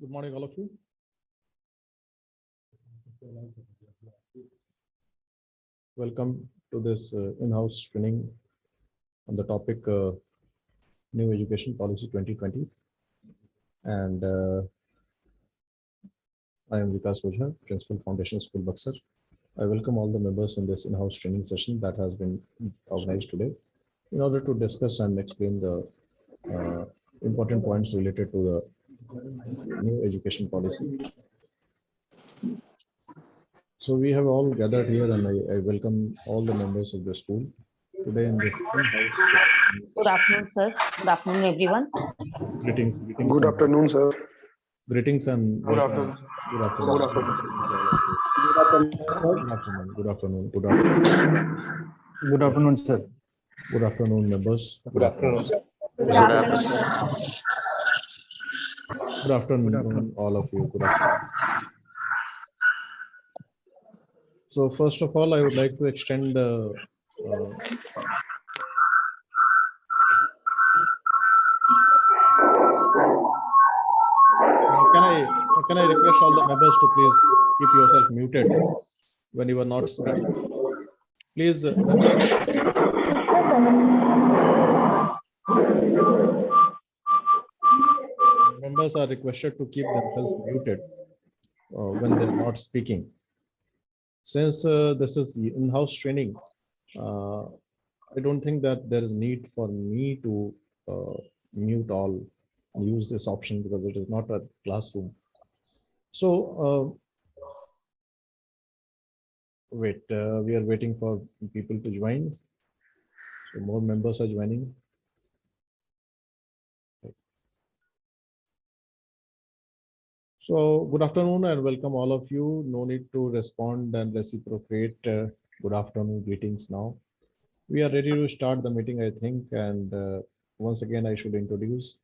Good morning, all of you. Welcome to this in-house training on the topic New Education Policy 2020. And I am Vikas Ojha, Principal Foundation School, Buxar. I welcome all the members in this in-house training session that has been organized today in order to discuss and explain the important points related to the new education policy. So we have all gathered here, and I welcome all the members of the school today in this in-house. Good afternoon, sir. Good afternoon, everyone. Greetings. Good afternoon, sir. Greetings and Good afternoon. good afternoon. Good afternoon. Good afternoon. Good afternoon. Good afternoon. Good afternoon, sir. Good afternoon, members. Good afternoon. Good afternoon. Good afternoon, all of you. Good afternoon. So first of all, I would like to extend can I request all the members to please keep yourself muted when you are not speaking. Please, members are requested to keep themselves muted when they're not speaking. Since this is in-house training, I don't think that there is need for me to mute all and use this option because it is not a classroom. So wait, we are waiting for people to join. So more members are joining. So good afternoon and welcome all of you. No need to respond and reciprocate. Good afternoon greetings now. We are ready to start the meeting, I think. And once again, I should introduce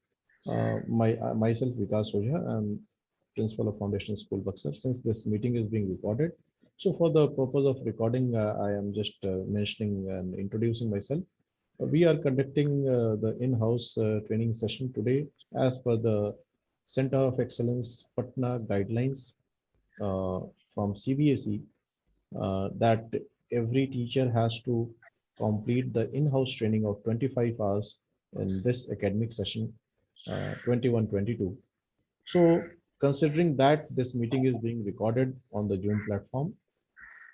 myself, Vikas Ojha. I'm Principal of Foundation School, Buxar. Since this meeting is being recorded, so for the purpose of recording, I am just mentioning and introducing myself. We are conducting the in-house training session today as per the Center of Excellence Patna guidelines from CBSE that every teacher has to complete the in-house training of 25 hours in this academic session 21-22. So considering that this meeting is being recorded on the Zoom platform,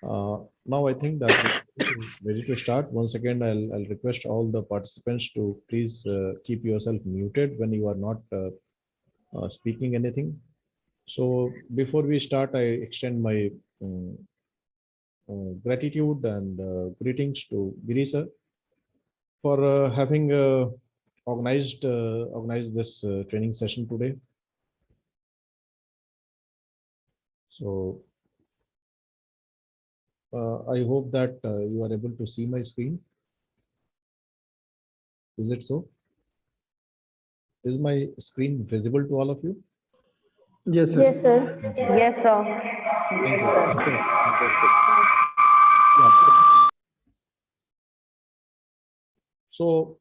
now I think that we're ready to start. Once again, I'll request all the participants to please keep yourself muted when you are not speaking anything. So before we start, I extend my gratitude and greetings to Giri sir for having organized this training session today. So I hope that you are able to see my screen. Is it so? Is my screen visible to all of you? Yes, sir. Yes, sir. Yes, sir. Thank you. Yeah. So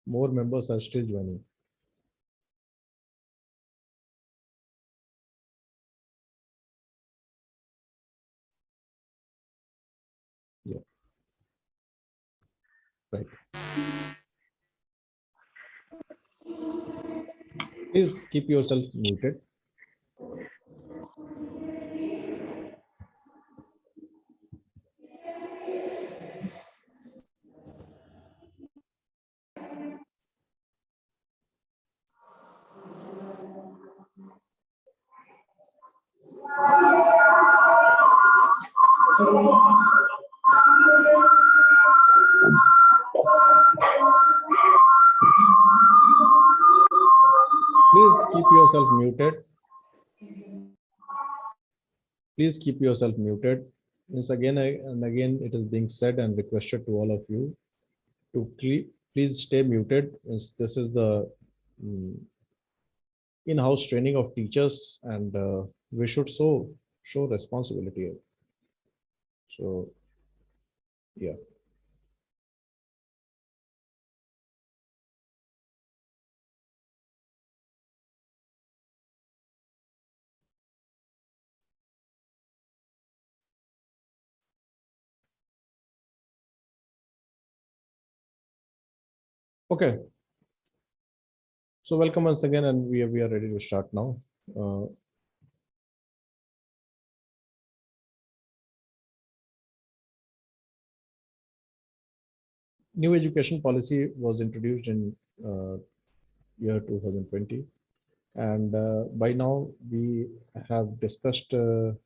more members are still joining. Yeah. Right. Please keep yourself muted. Please keep yourself muted. Please keep yourself muted. Once again, and again, it is being said and requested to all of you to please stay muted. This is the in-house training of teachers, and we should show responsibility. So, yeah. Okay. So welcome once again, and we are ready to start now. Uh, New education policy was introduced in year 2020, and by now we have discussed the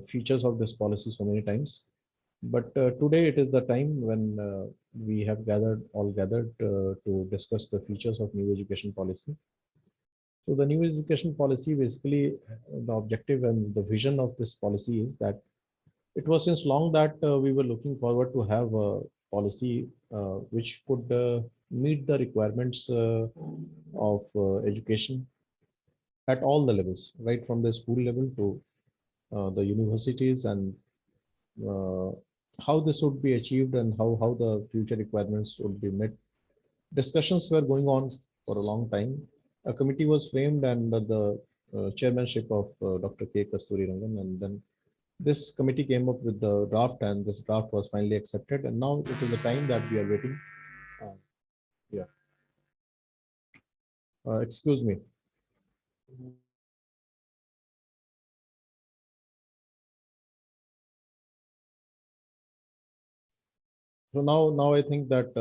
features of this policy so many times. But today it is the time when we have gathered to discuss the features of new education policy. So the new education policy, basically, the objective and the vision of this policy is that it was since long that we were looking forward to have a policy which could meet the requirements of education at all the levels, right from the school level to the universities, and uh, how this would be achieved and how the future requirements would be met. Discussions were going on for a long time. A committee was framed under the chairmanship of Dr. K. Kasturi Rangan, and then this committee came up with the draft, and this draft was finally accepted. And now it is the time that we are waiting. Uh, yeah. Excuse me. So now I think that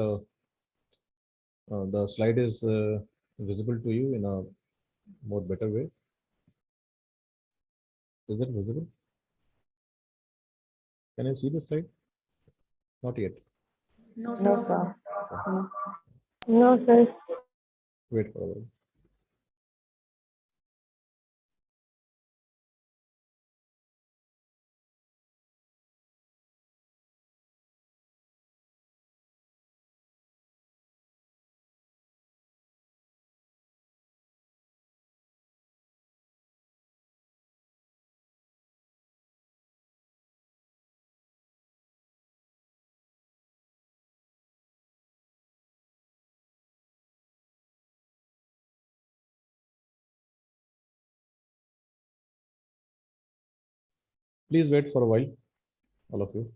the slide is visible to you in a more better way. Is it visible? Can you see the slide? Not yet. No, sir. No. No, sir. Wait for a while. Please wait for a while, all of you.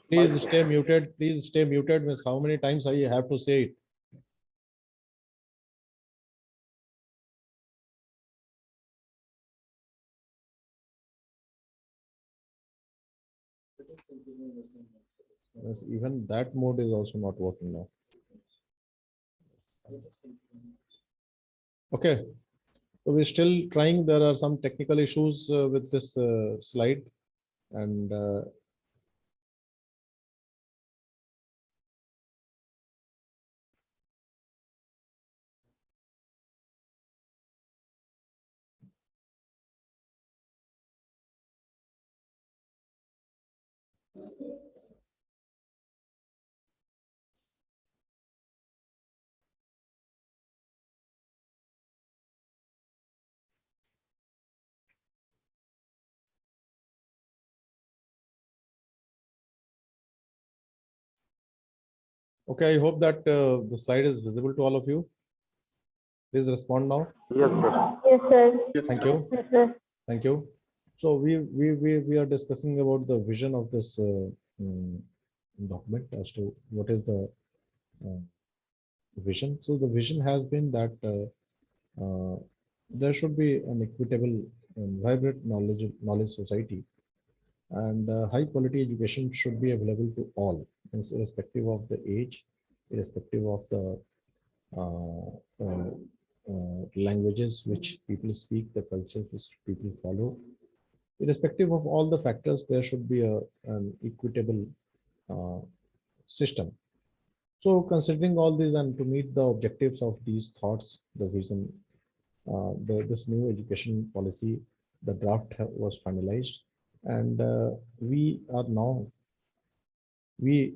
Please stay muted. Please stay muted. Means how many times I have to say it? Yes, even that mode is also not working now. Okay, so we're still trying. There are some technical issues with this slide, and Okay, I hope that the slide is visible to all of you. Please respond now. Yes, sir. Yes, sir. Thank you. Yes, sir. Thank you. So we are discussing about the vision of this document as to what is the uh, vision. So the vision has been that there should be an equitable and vibrant knowledge society, and high quality education should be available to all, irrespective of the age, irrespective of the languages which people speak, the cultures which people follow. Irrespective of all the factors, there should be an equitable uh, system. So, considering all these and to meet the objectives of these thoughts, the vision, this new education policy, the draft was finalized, and we are now we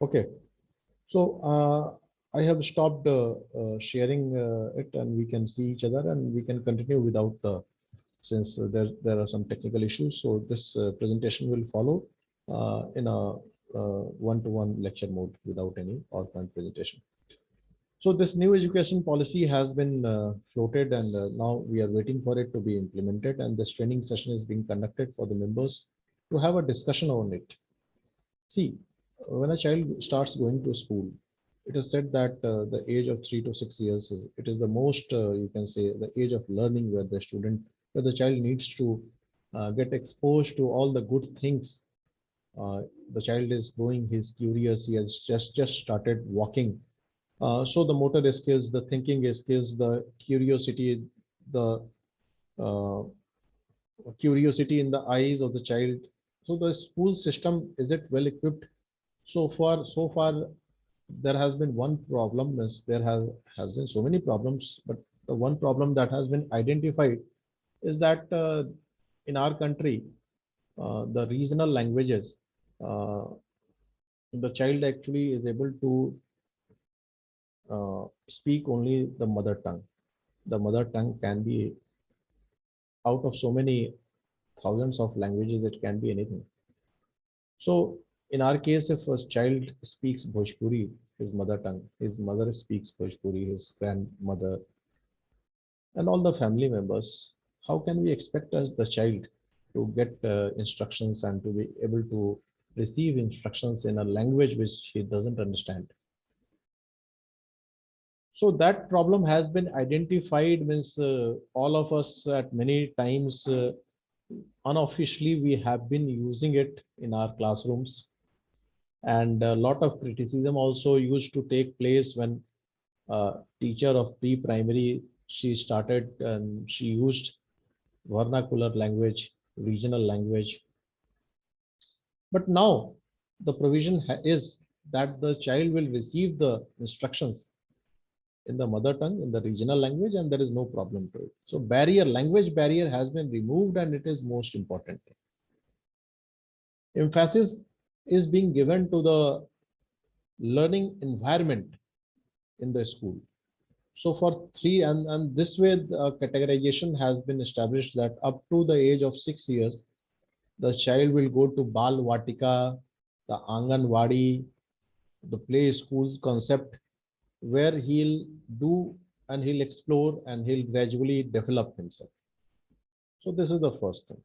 okay. So I have stopped sharing it, and we can see each other, and we can continue without the since there are some technical issues. So this presentation will follow in a one-to-one lecture mode without any PowerPoint presentation. So this new education policy has been floated, and now we are waiting for it to be implemented. And this training session is being conducted for the members to have a discussion on it. See, when a child starts going to school, it is said that the age of 3 to 6 years it is the most you can say the age of learning where the child needs to get exposed to all the good things. The child is growing, he's curious, he has just started walking. So the motor skills, the thinking skills, the the uh, curiosity in the eyes of the child. So the school system, is it well equipped? So far, there has been one problem is has been so many problems, but the one problem that has been identified is that in our country, the regional languages, uh, the child actually is able to speak only the mother tongue. The mother tongue can be out of so many thousands of languages, it can be anything. So in our case, if a child speaks Bhojpuri, his mother tongue, his mother speaks Bhojpuri, his grandmother, and all the family members, how can we expect as the child to get instructions and to be able to receive instructions in a language which he doesn't understand? So that problem has been identified, means all of us at many times unofficially we have been using it in our classrooms, and a lot of criticism also used to take place when teacher of pre-primary she started and she used vernacular language, regional language. But now the provision is that the child will receive the instructions in the mother tongue, in the regional language, and there is no problem to it. So language barrier has been removed, and it is most important. Emphasis is being given to the learning environment in the school. So for and this way the categorization has been established that up to the age of 6 years, the child will go to Bal Vatika, the Anganwadi, the play schools concept, where he'll do and he'll explore and he'll gradually develop himself. So this is the first thing.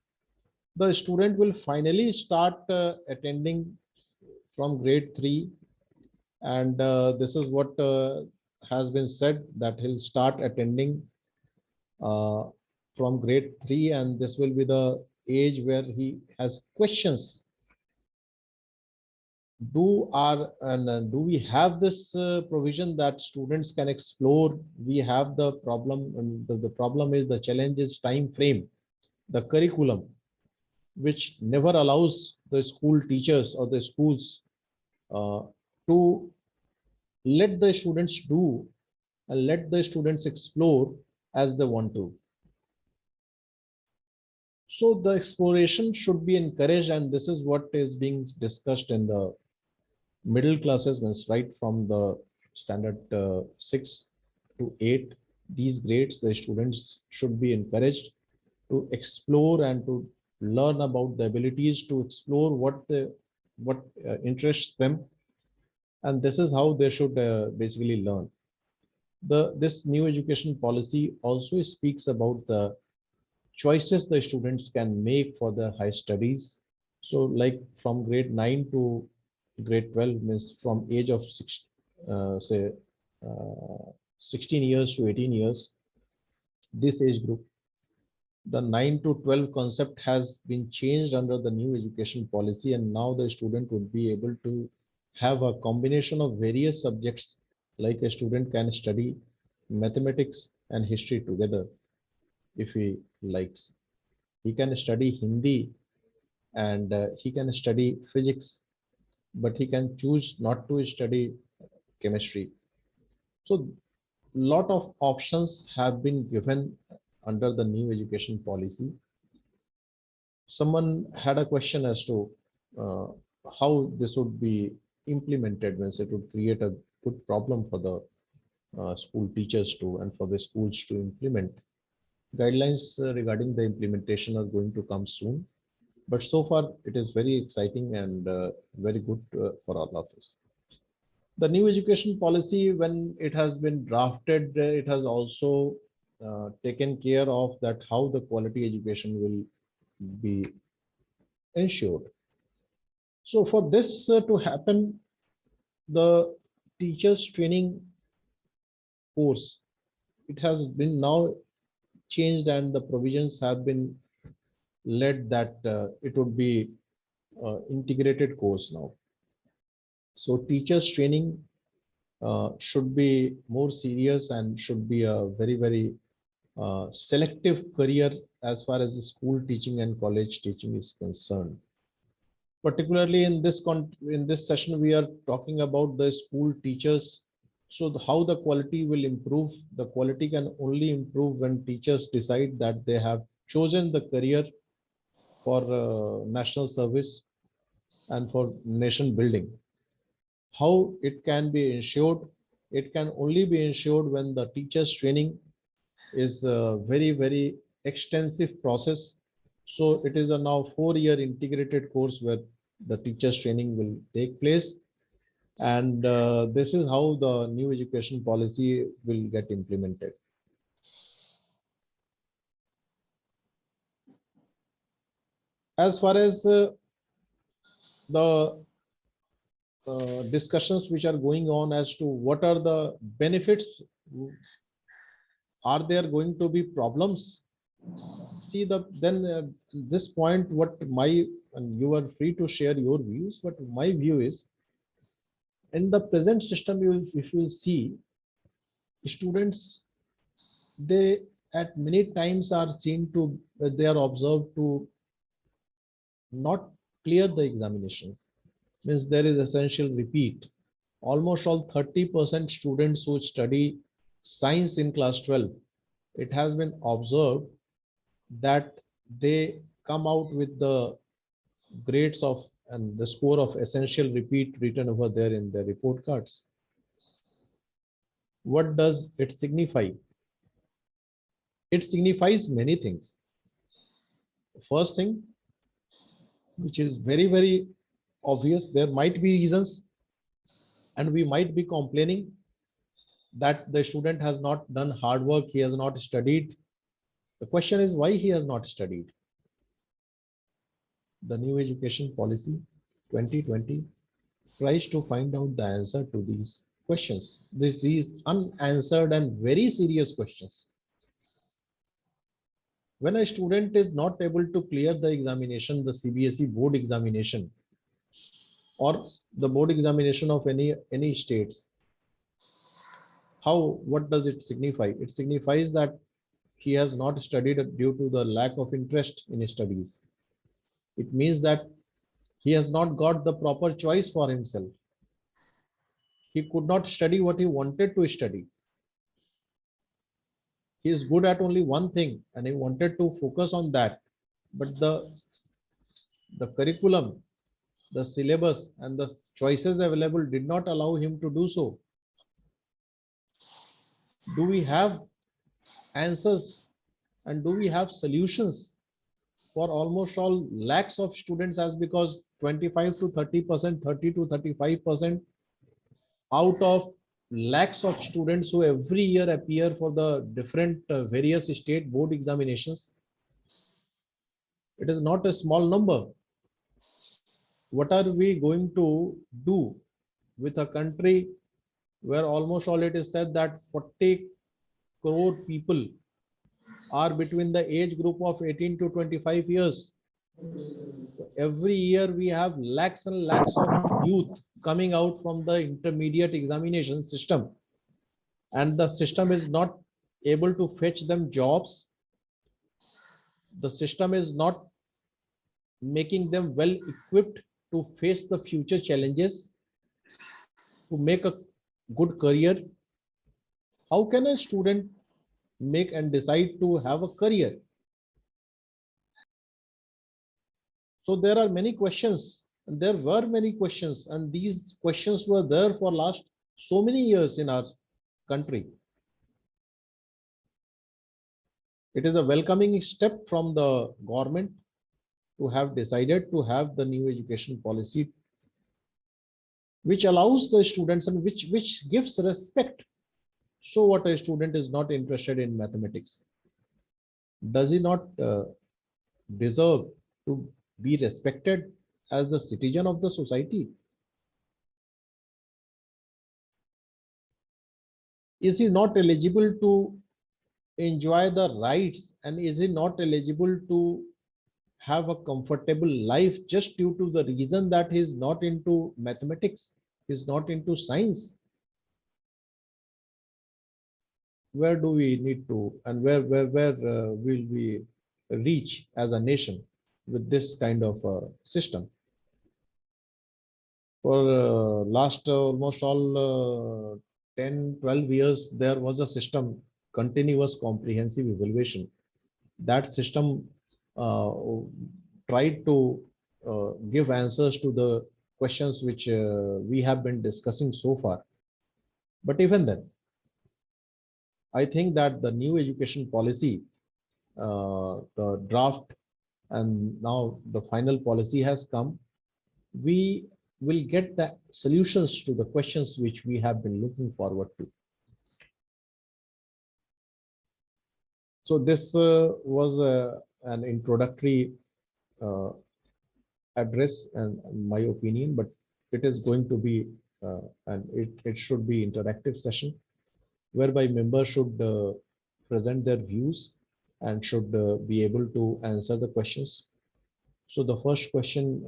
The student will finally start attending from grade 3, and this is what has been said, that he'll start attending uh, from grade 3, and this will be the age where he has questions. Do we have this provision that students can explore? We have the problem, and the problem is, the challenge is time frame, the curriculum, which never allows the school teachers or the schools uh, to let the students do and let the students explore as they want to. So the exploration should be encouraged, and this is what is being discussed in the middle classes, means right from the standard 6 to 8. These grades, the students should be encouraged to explore and to learn about the abilities to explore what interests them, and this is how they should basically learn. This new education policy also speaks about the choices the students can make for their high studies. So like from grade 9 to grade 12, means from age of say 16 years to 18 years, this age group, the 9 to 12 concept has been changed under the new education policy, and now the student would be able to have a combination of various subjects. Like a student can study mathematics and history together if he likes. He can study Hindi and he can study physics, but he can choose not to study chemistry. So lot of options have been given under the new education policy. Someone had a question as to uh, how this would be implemented, means it would create a good problem for the school teachers to and for the schools to implement. Guidelines regarding the implementation are going to come soon, but so far it is very exciting and very good for all of us. The new education policy, when it has been drafted, it has also taken care of that how the quality education will be ensured. So for this to happen, the teachers training course, it has been now changed, and the provisions have been led that it would be integrated course now. So teachers training should be more serious and should be a very selective career as far as the school teaching and college teaching is concerned. Particularly in this session, we are talking about the school teachers. So how the quality will improve? The quality can only improve when teachers decide that they have chosen the career for national service and for nation building. How it can be ensured? It can only be ensured when the teachers training is a very extensive process. So it is a now 4-year integrated course where the teachers training will take place, and this is how the new education policy will get implemented. As far as the discussions which are going on as to what are the benefits, are there going to be problems? See this point, what my, and you are free to share your views, but my view is, in the present system, if you will see, students, they at many times are seen to, they are observed to not clear the examination, means there is essential repeat. Almost all 30% students who study science in class 12, it has been observed that they come out with the grades of and the score of essential repeat written over there in their report cards. What does it signify? It signifies many things. First thing, which is very obvious, there might be reasons, and we might be complaining that the student has not done hard work, he has not studied. The question is why he has not studied. The new education policy 2020 tries to find out the answer to these questions, these unanswered and very serious questions. When a student is not able to clear the examination, the CBSE board examination or the board examination of any states, what does it signify? It signifies that he has not studied due to the lack of interest in his studies. It means that he has not got the proper choice for himself. He could not study what he wanted to study. He is good at only one thing and he wanted to focus on that. but the curriculum, the syllabus and the choices available did not allow him to do so. Do we have answers and do we have solutions for almost all lakhs of students? As because 25 to 30%, 30 to 35% out of lakhs of students who every year appear for the different various state board examinations, it is not a small number. What are we going to do with a country where almost all it is said that 40 crore people are between the age group of 18 to 25 years? Every year we have lakhs and lakhs of youth coming out from the intermediate examination system, and the system is not able to fetch them jobs. The system is not making them well equipped to face the future challenges, to make a good career. How can a student make and decide to have a career? So there are many questions, and there were many questions, and these questions were there for last so many years in our country. It is a welcoming step from the government to have decided to have the new education policy, which allows the students and which gives respect. So what, a student is not interested in mathematics, does he not deserve to be respected as the citizen of the society? Is he not eligible to enjoy the rights, and is he not eligible to have a comfortable life just due to the reason that he is not into mathematics, he is not into science? Where do we need to, and where will we reach as a nation with this kind of system? For last almost all 10-12 years, there was a system, continuous comprehensive evaluation. That system tried to give answers to the questions which we have been discussing so far. But even then, I think that the new education policy, the draft, and now the final policy has come, we will get the solutions to the questions which we have been looking forward to. So this was an introductory address and my opinion, but it is going to be and it should be interactive session whereby members should present their views and should be able to answer the questions. So the first question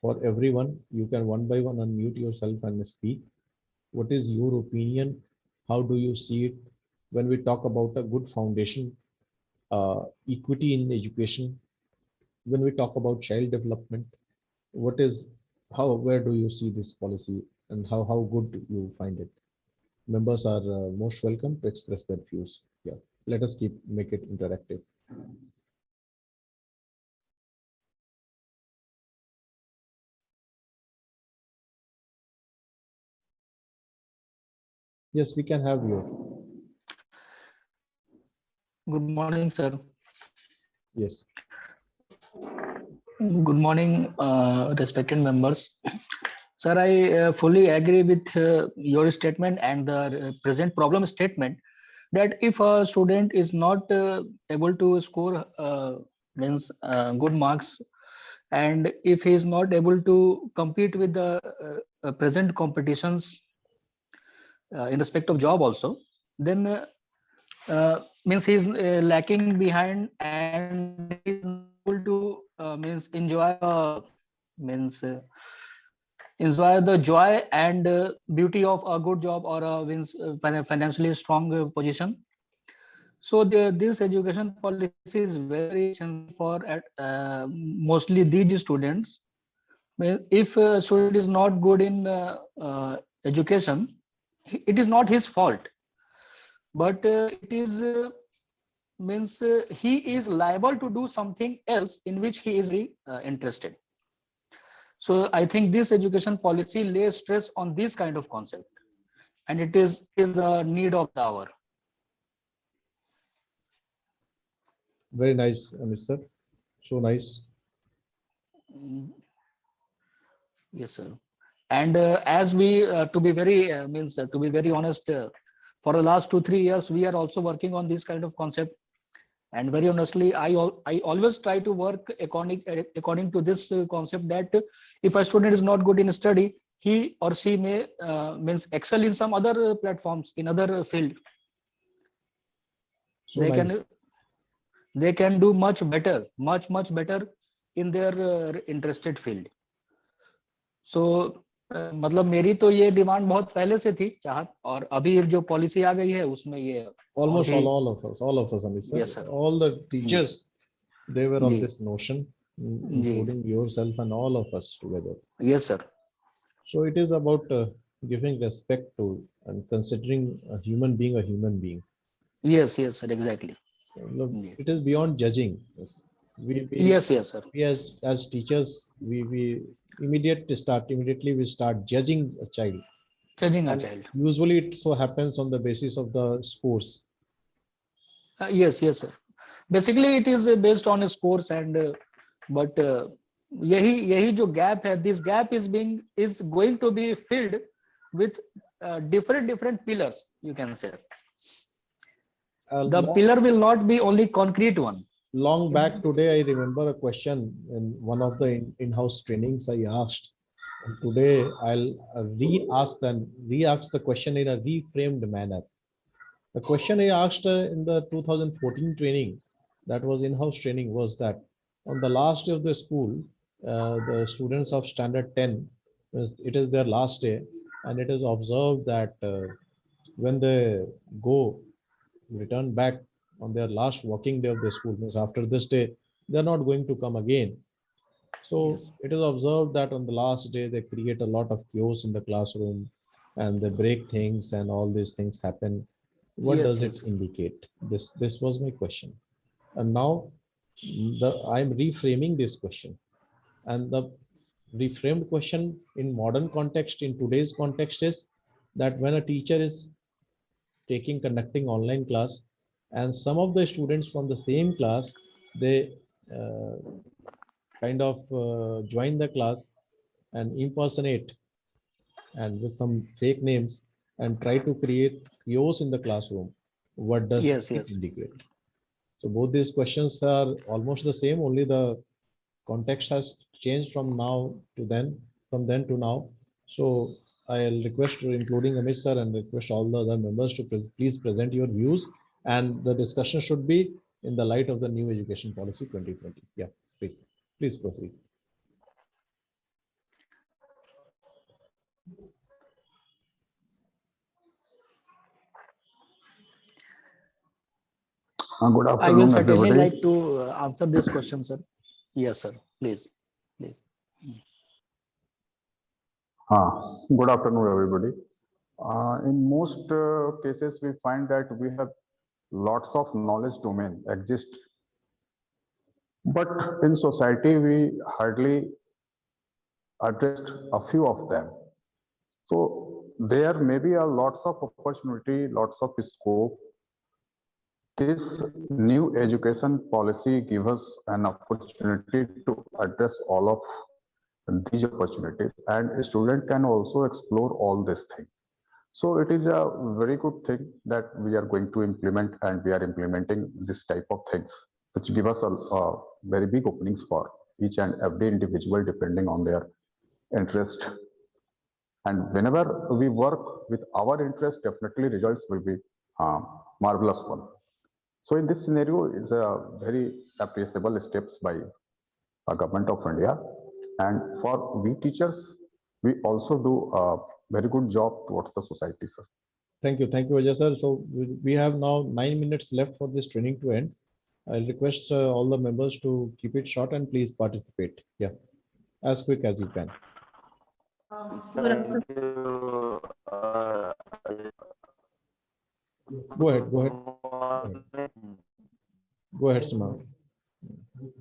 for everyone, you can one by one unmute yourself and speak. What is your opinion? How do you see it when we talk about a good foundation, equity in education, when we talk about child development? What is, where do you see this policy, and how good you find it? Members are most welcome to express their views. Yeah, let us make it interactive. Yes, we can have you. Good morning, sir. Yes. Good morning, respected members. Sir, I fully agree with your statement and the present problem statement that if a student is not able to score good marks, and if he is not able to compete with the present competitions in respect of job also, then means he's lacking behind and he's not able to enjoy the joy and beauty of a good job or a financially strong position. So this education policy is very essential for mostly these students. If a student is not good in education, it is not his fault, but it is means he is liable to do something else in which he is interested. So I think this education policy lays stress on this kind of concept, and it is the need of the hour. Very nice, Amit sir. So nice. Mm, yes, sir. And as we to be very to be very honest, for the last 2 3 years we are also working on this kind of concept. And very honestly, I always try to work according to this concept that if a student is not good in study, he or she may excel in some other platforms, in other field. So They nice. can do much better, much better in their interested field. So मतलब मेरी तो ये demand बहुत पहले से थी चाहत, और अभी जो पॉलिसी आ गई है उसमें ये और Almost भी। all of us, Amit sir. Yes, sir. All the ji teachers, they were of ji this notion, ji including yourself and all of us together. yes sir. So it is about giving respect to and considering a human being a human being. Yes sir, exactly. Look, ji it is beyond judging. Yes. yes sir. We as teachers, we immediately we start judging a child. Judging a And child. usually it so happens on the basis of the scores. Yes sir. Basically it is based on scores, and but यही जो gap है, this gap is going to be filled with different pillars, you can say. The Long, pillar will not be only concrete one. long back today, I remember a question in one of the in-house trainings I asked. And today I'll re-ask the question in a reframed manner. The question I asked in the 2014 training, that was in-house training, was that on the last day of the school, the students of standard 10, it is their last day, and it is observed that when they go return back on their last working day of the school, means after this day, they're not going to come again. So Yes. it is observed that on the last day, they create a lot of chaos in the classroom and they break things and all these things happen. What Yes, does it yes. indicate? This was my question. And now I'm reframing this question. And the reframed question in modern context, in today's context, is that when a teacher is conducting online class, and some of the students from the same class, they uh, kind of join the class and impersonate and with some fake names and try to create chaos in the classroom. What does Yes, it yes. indicate? So both these questions are almost the same, only the context has changed from now to then, from then to now. So I'll request, including Amit sir, and request all the other members to please present your views, and the discussion should be in the light of the new education policy 2020. Yeah, please proceed. Good I will afternoon, certainly everybody. like to answer this question, sir. Yes, sir. Please, please. Good afternoon, everybody. In most cases, we find that we have lots of knowledge domain exist, but in society, we hardly addressed a few of them. So there may be a lots of opportunity, lots of scope. This new education policy gives us an opportunity to address all of these opportunities, and a student can also explore all these things. So it is a very good thing that we are going to implement, and we are implementing this type of things, which give us a very big openings for each and every individual depending on their interest. And whenever we work with our interest, definitely results will be marvelous one. So in this scenario is a very appreciable steps by the government of India. And for we teachers, we also do a very good job towards the society, sir. Thank you, Ajay sir. So we have now 9 minutes left for this training to end. I'll request all the members to keep it short and please participate. Yeah, as quick as you can. Good afternoon. Go ahead. Go ahead, Sima.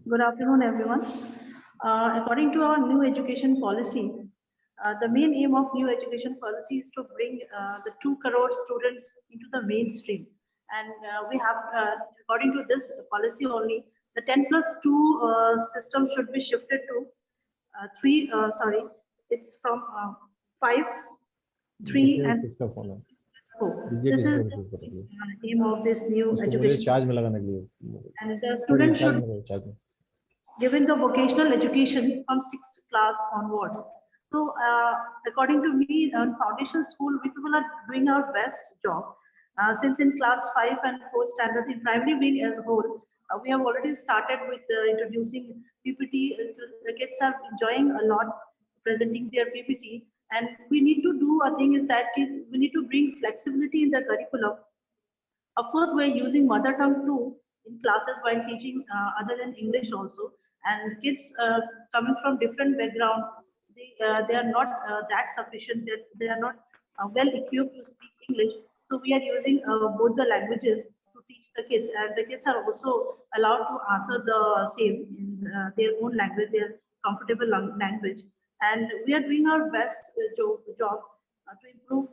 Good afternoon, everyone. According to our new education policy, the main aim of new education policy is to bring the 2 crore students into the mainstream. And we have, according to this policy only, the 10+2 system should be shifted to it's from 5, 3 and इसका phone है। 4. DJ This is किसको receive the करेगी? aim of this new उसको बोलिए education. charge में लगाने के लिए। And the students Charge should में लगाओ, charge में। given the vocational education from 6th class onwards. So according to me, on foundation school, we people are doing our best job. Since in class 5 and 4 standard in primary being as a whole, we have already started with introducing PPT. The kids are enjoying a lot presenting their PPT. And we need to do a thing is that we need to bring flexibility in the curriculum. Of course, we're using mother tongue too in classes while teaching other than English also. And kids coming from different backgrounds, they are not that sufficient, they are not well equipped to speak English. So we are using both the languages to teach the kids, and the kids are also allowed to answer the same in their own language, their comfortable language. And we are doing our best job to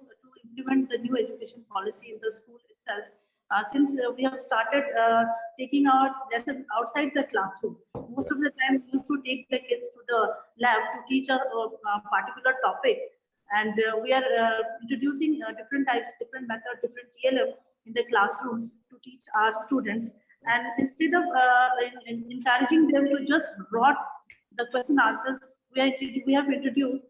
implement the new education policy in the school itself. Since we have started taking our lesson outside the classroom, most of the time we used to take the kids to the lab to teach a particular topic, and we are introducing different types, different methods, different TLM in the classroom to teach our students. And instead of encouraging them to just write the question answers, we have introduced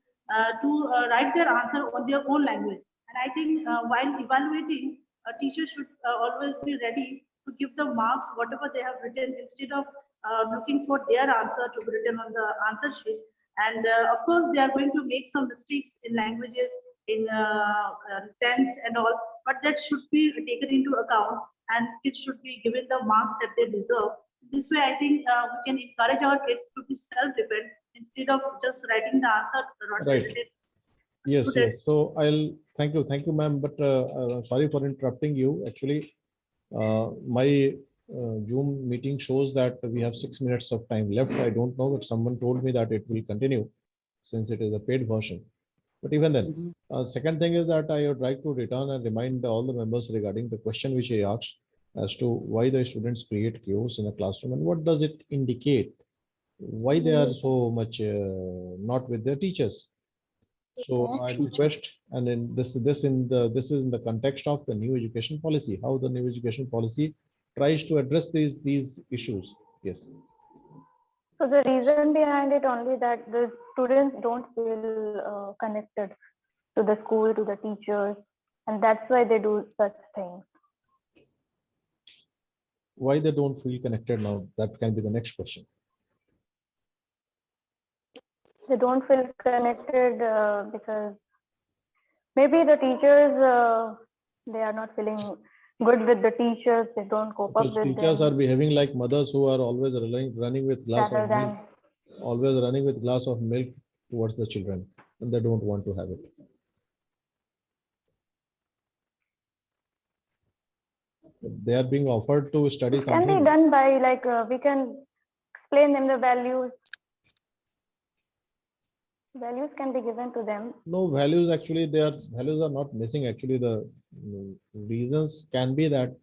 to write their answer on their own language. And I think while evaluating, a teacher should always be ready to give the marks whatever they have written, instead of looking for their answer to be written on the answer sheet. And of course, they are going to make some mistakes in languages, in tense and all, but that should be taken into account, and it should be given the marks that they deserve. This way, I think we can encourage our kids to be self-dependent instead of just writing the answer. Right. Yes, yes. So I'll thank you, ma'am. But sorry for interrupting you. Actually, my Zoom meeting shows that we have 6 minutes of time left. I don't know, but someone told me that it will continue since it is a paid version. But even then, second thing is that I would like to return and remind all the members regarding the question which I asked as to why the students create chaos in a classroom and what does it indicate, why they are so much not with their teachers. So I request, and in this is in the context of the new education policy, how the new education policy tries to address these issues. Yes. So the reason behind it only that the students don't feel connected to the school, to the teachers, and that's why they do such things. Why they don't feel connected now? That can be the next question. They don't feel connected because maybe the teachers, they are not feeling good with the teachers. They don't cope up Because with teachers them. are behaving like mothers who are always running with glass Rather of milk, than always running with glass of milk towards the children, and they don't want to have it. They are being offered to study it can be something. done by like we can explain them the values. Values can be given to them. No values, actually, values are not missing. Actually, the reasons can be that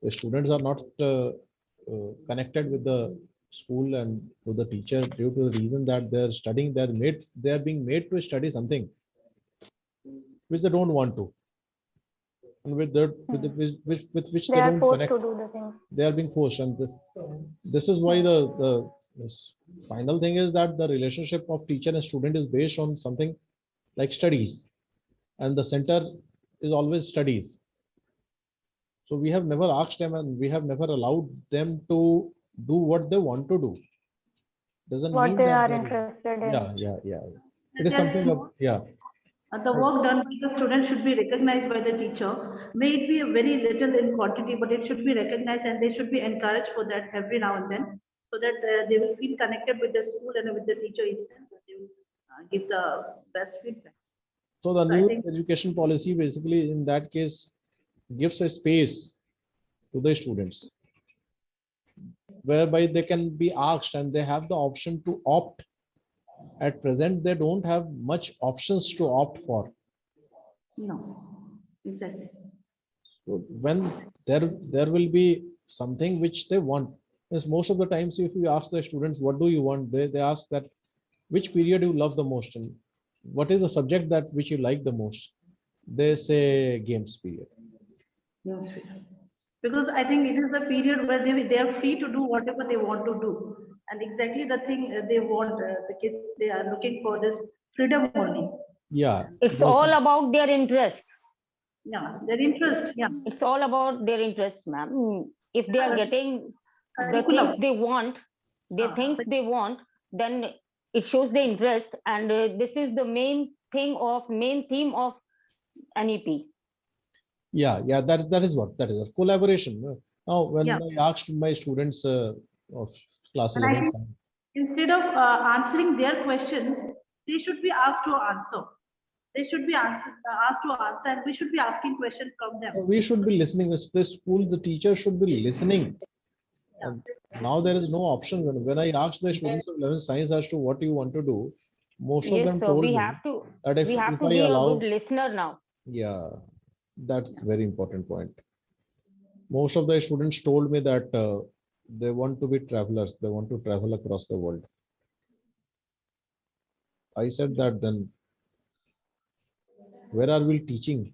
the students are not connected with the school and to the teacher due to the reason that they're studying, they are being made to study something which they don't want to, and with which They they are don't forced connect. to do the things. They are being forced, and this is why this final thing is that the relationship of teacher and student is based on something like studies, and the center is always studies. So we have never asked them, and we have never allowed them to do what they want to do. Doesn't What mean they that are they're- interested in. Yeah. It is something of, yeah. The work done by the student should be recognized by the teacher. May it be very little in quantity, but it should be recognized, and they should be encouraged for that every now and then, so that they will feel connected with the school and with the teacher itself. They will give the best feedback. So the So I new think- education policy basically in that case gives a space to the students. whereby they can be asked and they have the option to opt. At present, they don't have much options to opt for. No, exactly. So when there will be something which they want, because most of the times if you ask the students what do you want, they ask that which period you love the most and what is the subject that which you like the most. They say games period. Yes, because I think it is the period where they are free to do whatever they want to do. And exactly the thing they want, the kids, they are looking for this freedom only. Yeah. It's all about their interest. Yeah, their interest, yeah. It's all about their interest, ma'am. If they are getting the Curriculum. things they want, the things they want, then it shows the interest. And this is the main theme of NEP. Yeah, that is a collaboration. Now, when Yeah. I asked my students of class And I 11 think instead of answering their question, they should be asked to answer. They should be asked to answer, and we should be asking questions from them. we should be listening. The school, the teacher should be listening. And now there is no option. When I asked the students of 11 science as to what you want to do, most of Yes, them so told we me have to that if be I a allow, good listener now. yeah, that's very important point. Most of the students told me that they want to be travelers. They want to travel across the world. I said that then where are we teaching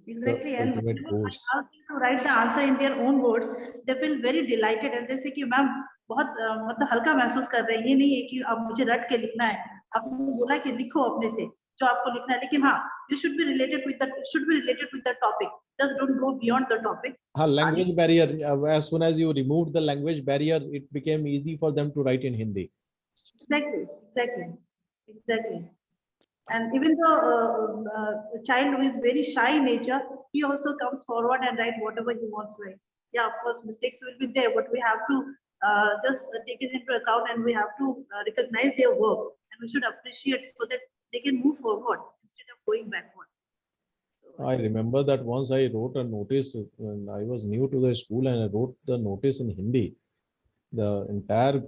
Exactly, the and ultimate whenever I goals? ask them to write the answer in their own words, they feel very delighted and they say कि ma'am बहुत मतलब हल्का महसूस कर रहे हैं, ये नहीं है कि अब मुझे रट के लिखना है, आपने बोला कि लिखो अपने से जो आपको लिखना है, लेकिन हाँ, you should be related with the topic, just don't go beyond the topic. Language barrier. As soon as you removed the language barrier, it became easy for them to write in Hindi. Exactly. And even though the child who is very shy in nature, he also comes forward and write whatever he wants to write. Yeah, of course, mistakes will be there, but we have to just take it into account and we have to recognize their work and we should appreciate so that they can move forward instead of going backward. I remember that once I wrote a notice when I was new to the school and I wrote the notice in Hindi. The entire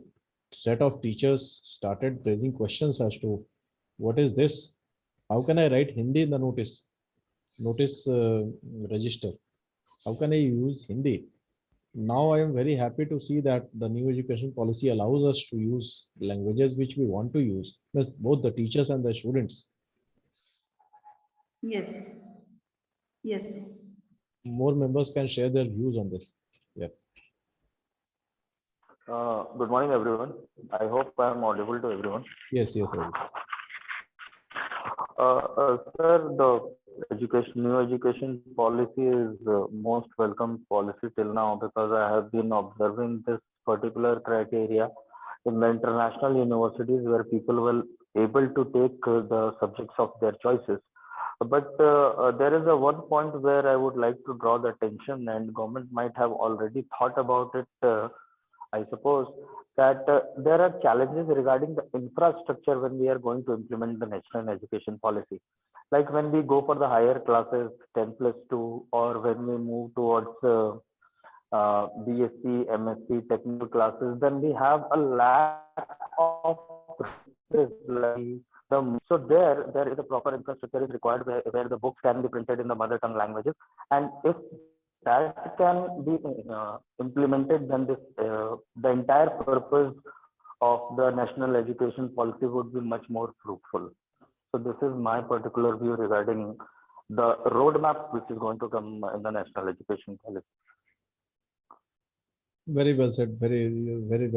set of teachers started raising questions as to what is this? How can I write Hindi in the notice register? How can I use Hindi? Now I am very happy to see that the new education policy allows us to use languages which we want to use, both the teachers and the students. Yes. More members can share their views on this. Yeah. Good morning, everyone. I hope I am audible to everyone. Yes. Sir, the new education policy is the most welcome policy till now because I have been observing this particular criteria in the international universities where people were able to take the subjects of their choices. But there is a one point where I would like to draw the attention, and government might have already thought about it. I suppose that there are challenges regarding the infrastructure when we are going to implement the national education policy. Like when we go for the higher classes, 10+2, or when we move towards BSc, MSc, technical classes, then we have a lack of so there is a proper infrastructure is required where the books can be printed in the mother tongue languages, and if that can be implemented, then this the entire purpose of the national education policy would be much more fruitful. So this is my particular view regarding the roadmap which is going to come in the national education policy. Very well said. Very